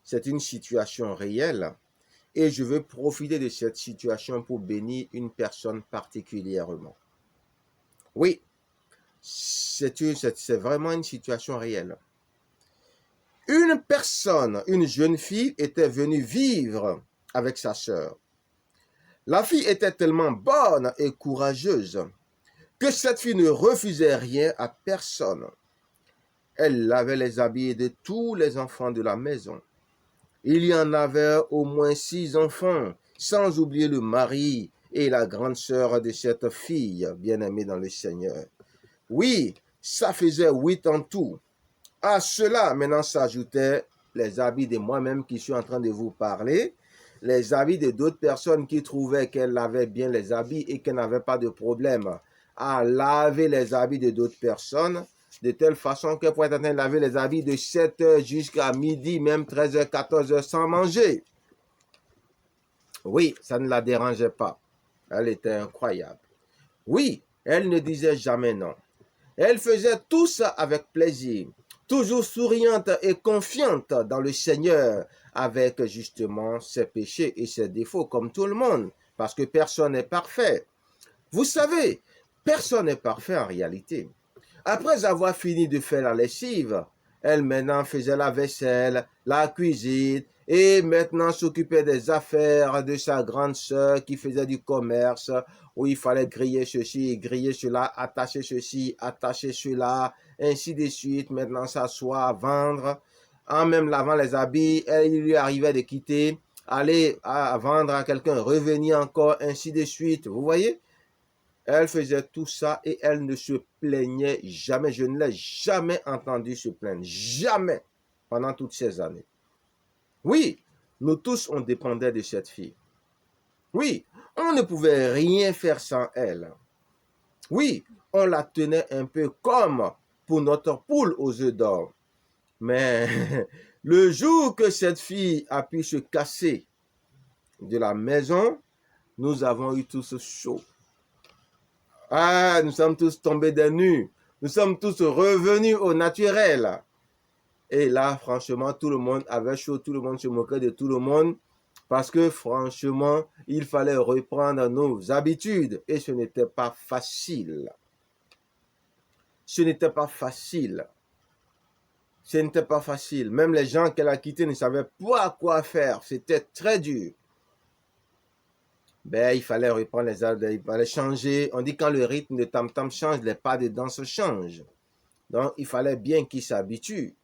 c'est une situation réelle et je veux profiter de cette situation pour bénir une personne particulièrement. Oui, c'est vraiment une situation réelle. Une personne, une jeune fille était venue vivre avec sa sœur. La fille était tellement bonne et courageuse que cette fille ne refusait rien à personne. Elle lavait les habits de tous les enfants de la maison. Il y en avait au moins 6 enfants, sans oublier le mari et la grande sœur de cette fille, bien-aimée dans le Seigneur. Oui, ça faisait 8 en tout. À cela, maintenant s'ajoutaient les habits de moi-même qui suis en train de vous parler, les habits de d'autres personnes qui trouvaient qu'elle avait bien les habits et qu'elle n'avait pas de problème à laver les habits de d'autres personnes, de telle façon qu'elle pouvait attendre laver les habits de 7h jusqu'à midi, même 13h, 14h sans manger. Oui, ça ne la dérangeait pas. Elle était incroyable. Oui, elle ne disait jamais non. Elle faisait tout ça avec plaisir, toujours souriante et confiante dans le Seigneur, avec justement ses péchés et ses défauts, comme tout le monde, parce que personne n'est parfait. Vous savez, personne n'est parfait en réalité. Après avoir fini de faire la lessive, elle maintenant faisait la vaisselle, la cuisine, et maintenant s'occupait des affaires de sa grande sœur qui faisait du commerce, où il fallait griller ceci, griller cela, attacher ceci, attacher cela, ainsi de suite. Maintenant s'asseoir, vendre. En même lavant les habits, il lui arrivait de quitter, aller à vendre à quelqu'un, revenir encore, ainsi de suite. Vous voyez? Elle faisait tout ça et elle ne se plaignait jamais. Je ne l'ai jamais entendu se plaindre. Jamais pendant toutes ces années. Oui, nous tous, on dépendait de cette fille. Oui, on ne pouvait rien faire sans elle. Oui, on la tenait un peu comme pour notre poule aux œufs d'or. Mais le jour que cette fille a pu se casser de la maison, nous avons eu tous chaud. Ah, nous sommes tous tombés des nues. Nous sommes tous revenus au naturel. Et là, franchement, tout le monde avait chaud. Tout le monde se moquait de tout le monde. Parce que franchement, il fallait reprendre nos habitudes. Et ce n'était pas facile. Ce n'était pas facile. Ce n'était pas facile. Même les gens qu'elle a quittés ne savaient pas quoi faire. C'était très dur. Ben, il fallait reprendre les arbres, il fallait changer. On dit quand le rythme de tam-tam change, les pas de danse changent. Donc, il fallait bien qu'il s'habitue.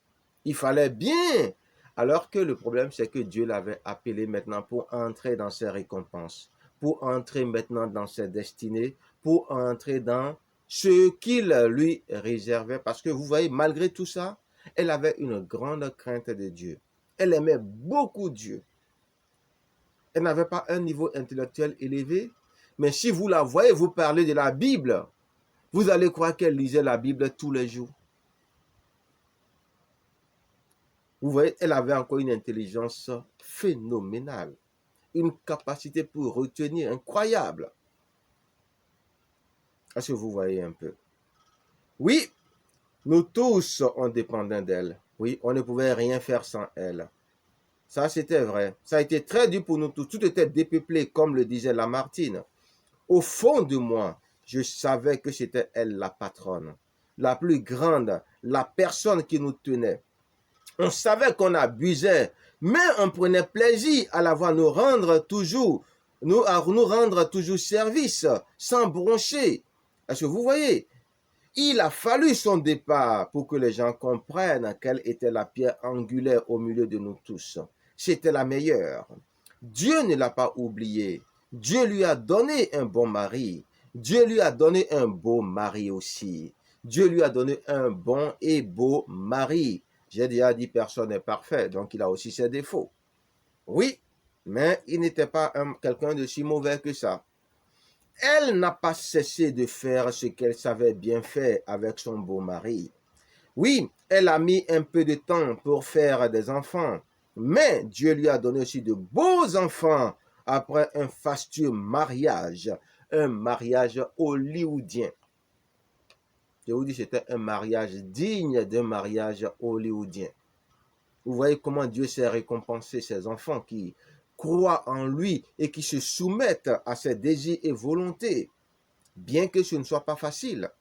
Il fallait bien. Alors que le problème, c'est que Dieu l'avait appelé maintenant pour entrer dans ses récompenses, pour entrer maintenant dans ses destinées, pour entrer dans ce qu'il lui réservait. Parce que vous voyez, malgré tout ça, elle avait une grande crainte de Dieu. Elle aimait beaucoup Dieu. Elle n'avait pas un niveau intellectuel élevé, mais si vous la voyez, vous parlez de la Bible, vous allez croire qu'elle lisait la Bible tous les jours. Vous voyez, elle avait encore une intelligence phénoménale, une capacité pour retenir incroyable. Est-ce que vous voyez un peu? Oui, nous tous, on dépendait d'elle. Oui, on ne pouvait rien faire sans elle. Ça, c'était vrai. Ça a été très dur pour nous tous. Tout était dépeuplé, comme le disait Lamartine. Au fond de moi, je savais que c'était elle la patronne, la plus grande, la personne qui nous tenait. On savait qu'on abusait, mais on prenait plaisir à la voir nous rendre toujours, à nous rendre toujours service, sans broncher. Est-ce que vous voyez? Il a fallu son départ pour que les gens comprennent quelle était la pierre angulaire au milieu de nous tous. C'était la meilleure. Dieu ne l'a pas oublié. Dieu lui a donné un bon mari. Dieu lui a donné un beau mari aussi. Dieu lui a donné un bon et beau mari. J'ai déjà dit personne n'est parfait, donc il a aussi ses défauts. Oui, mais il n'était pas quelqu'un de si mauvais que ça. Elle n'a pas cessé de faire ce qu'elle savait bien faire avec son beau mari. Oui, elle a mis un peu de temps pour faire des enfants, mais Dieu lui a donné aussi de beaux enfants après un fastueux mariage, un mariage hollywoodien. Je vous dis, c'était un mariage digne d'un mariage hollywoodien. Vous voyez comment Dieu sait récompenser ses enfants qui croient en lui et qui se soumettent à ses désirs et volontés, bien que ce ne soit pas facile.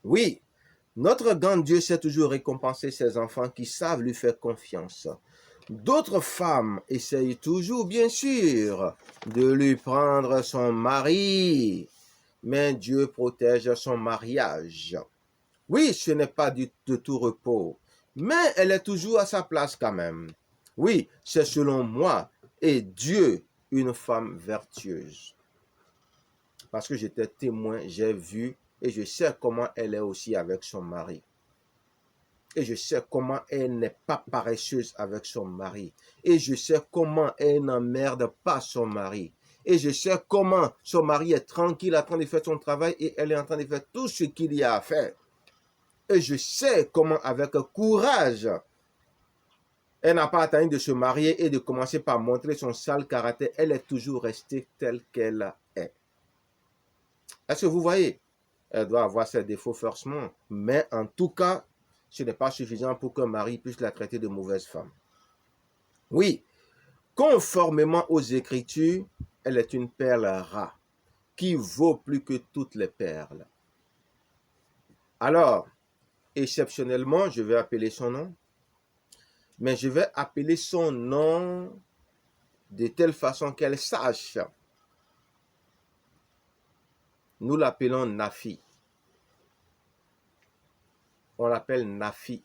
Oui, notre grand Dieu sait toujours récompenser ses enfants qui savent lui faire confiance. D'autres femmes essayent toujours, bien sûr, de lui prendre son mari, mais Dieu protège son mariage. Oui, ce n'est pas de tout repos, mais elle est toujours à sa place quand même. Oui, c'est selon moi et Dieu une femme vertueuse. Parce que j'étais témoin, j'ai vu et je sais comment elle est aussi avec son mari. Et je sais comment elle n'est pas paresseuse avec son mari. Et je sais comment elle n'emmerde pas son mari. Et je sais comment son mari est tranquille en train de faire son travail et elle est en train de faire tout ce qu'il y a à faire. Et je sais comment avec courage, elle n'a pas attendu de se marier et de commencer par montrer son sale caractère. Elle est toujours restée telle qu'elle est. Est-ce que vous voyez? Elle doit avoir ses défauts forcément. Mais en tout cas, ce n'est pas suffisant pour qu'un mari puisse la traiter de mauvaise femme. Oui, conformément aux Écritures, elle est une perle rare qui vaut plus que toutes les perles. Alors, exceptionnellement, je vais appeler son nom, mais je vais appeler son nom de telle façon qu'elle sache. Nous l'appelons Nafi. On l'appelle Nafi.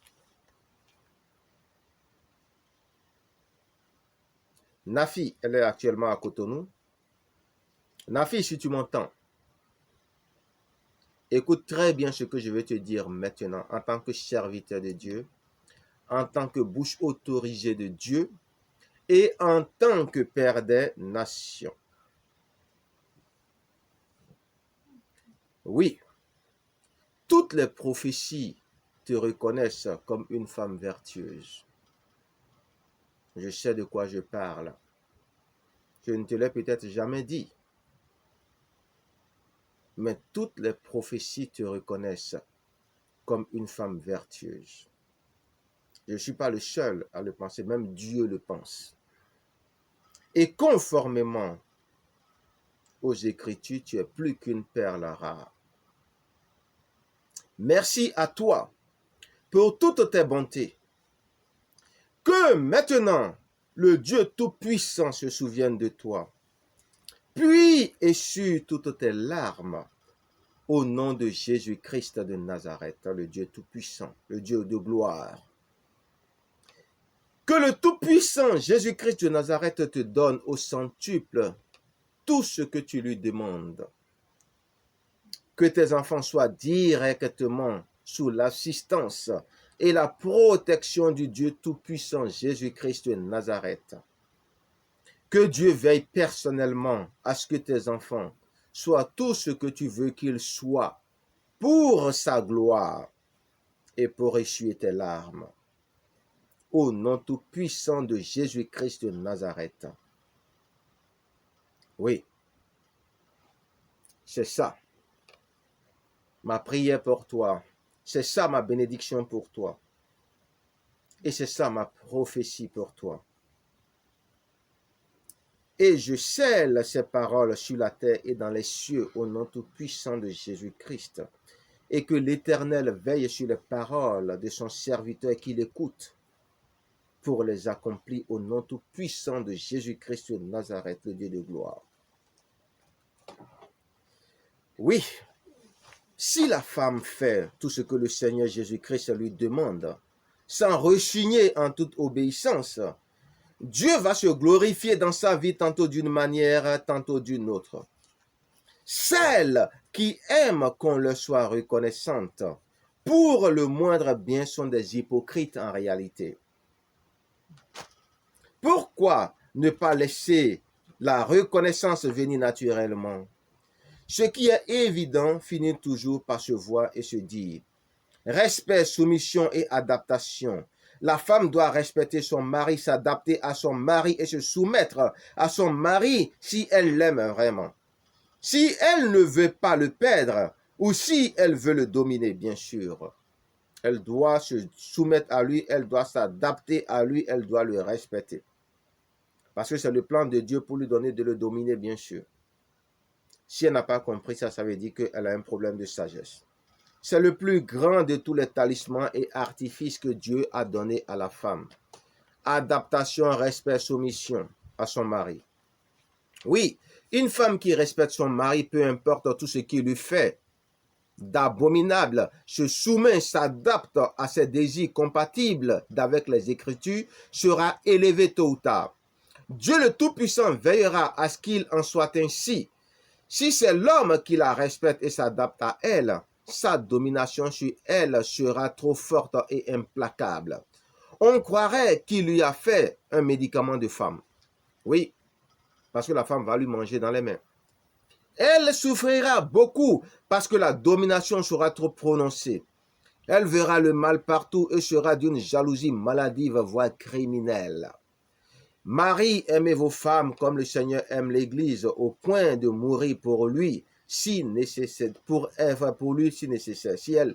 Nafi, elle est actuellement à Cotonou. Nafi, si tu m'entends, écoute très bien ce que je vais te dire maintenant en tant que serviteur de Dieu, en tant que bouche autorisée de Dieu et en tant que père des nations. Oui, toutes les prophéties te reconnaissent comme une femme vertueuse. Je sais de quoi je parle. Je ne te l'ai peut-être jamais dit. Mais toutes les prophéties te reconnaissent comme une femme vertueuse. Je ne suis pas le seul à le penser, même Dieu le pense. Et conformément aux Écritures, tu es plus qu'une perle rare. Merci à toi pour toutes tes bontés. Que maintenant, le Dieu Tout-Puissant se souvienne de toi. Puis essuie toutes tes larmes au nom de Jésus-Christ de Nazareth, le Dieu Tout-Puissant, le Dieu de gloire. Que le Tout-Puissant Jésus-Christ de Nazareth te donne au centuple tout ce que tu lui demandes. Que tes enfants soient directement sous l'assistance et la protection du Dieu Tout-Puissant Jésus-Christ de Nazareth. Que Dieu veille personnellement à ce que tes enfants soient tout ce que tu veux qu'ils soient pour sa gloire et pour essuyer tes larmes. au nom tout-puissant de Jésus-Christ de Nazareth. Oui, c'est ça. Ma prière pour toi. C'est ça ma bénédiction pour toi. Et c'est ça ma prophétie pour toi. Et je scelle ces paroles sur la terre et dans les cieux au nom tout-puissant de Jésus-Christ. Et que l'Éternel veille sur les paroles de son serviteur qui l'écoute pour les accomplir au nom tout-puissant de Jésus-Christ de Nazareth, le Dieu de gloire. Oui, si la femme fait tout ce que le Seigneur Jésus-Christ lui demande, sans rechigner en toute obéissance, Dieu va se glorifier dans sa vie tantôt d'une manière, tantôt d'une autre. Celles qui aiment qu'on leur soit reconnaissante pour le moindre bien sont des hypocrites en réalité. Pourquoi ne pas laisser la reconnaissance venir naturellement? Ce qui est évident finit toujours par se voir et se dire. Respect, soumission et adaptation. La femme doit respecter son mari, s'adapter à son mari et se soumettre à son mari si elle l'aime vraiment. Si elle ne veut pas le perdre ou si elle veut le dominer, bien sûr, elle doit se soumettre à lui, elle doit s'adapter à lui, elle doit le respecter. Parce que c'est le plan de Dieu pour lui donner de le dominer, bien sûr. Si elle n'a pas compris ça, ça veut dire qu'elle a un problème de sagesse. C'est le plus grand de tous les talismans et artifices que Dieu a donné à la femme. Adaptation, respect, soumission à son mari. Oui, une femme qui respecte son mari, peu importe tout ce qu'il lui fait d'abominable, se soumet, s'adapte à ses désirs compatibles avec les Écritures, sera élevée tôt ou tard. Dieu le Tout-Puissant veillera à ce qu'il en soit ainsi. Si c'est l'homme qui la respecte et s'adapte à elle, sa domination sur elle sera trop forte et implacable. On croirait qu'il lui a fait un médicament de femme. Oui, parce que la femme va lui manger dans les mains. Elle souffrira beaucoup parce que la domination sera trop prononcée. Elle verra le mal partout et sera d'une jalousie maladive, voire criminelle. Marie, aimez vos femmes comme le Seigneur aime l'Église, au point de mourir pour lui, si nécessaire, pour lui, si nécessaire,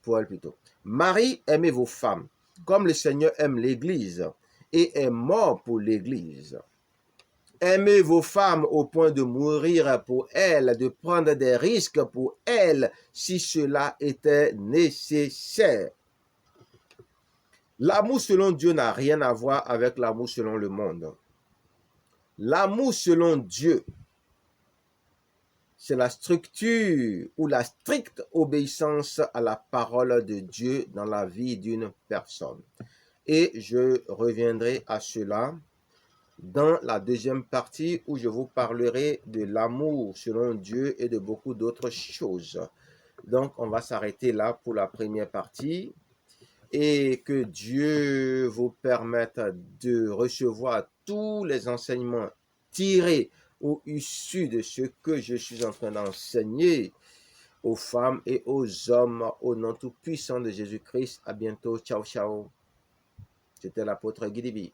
pour elle plutôt. Marie, aimez vos femmes comme le Seigneur aime l'Église et est mort pour l'Église. Aimez vos femmes au point de mourir pour elles, de prendre des risques pour elles, si cela était nécessaire. L'amour selon Dieu n'a rien à voir avec l'amour selon le monde. L'amour selon Dieu, c'est la structure ou la stricte obéissance à la parole de Dieu dans la vie d'une personne. Et je reviendrai à cela dans la deuxième partie où je vous parlerai de l'amour selon Dieu et de beaucoup d'autres choses. Donc, on va s'arrêter là pour la première partie. Et que Dieu vous permette de recevoir tous les enseignements tirés ou issus de ce que je suis en train d'enseigner aux femmes et aux hommes au nom tout puissant de Jésus-Christ. À bientôt. Ciao, ciao. C'était l'apôtre Guy Déby.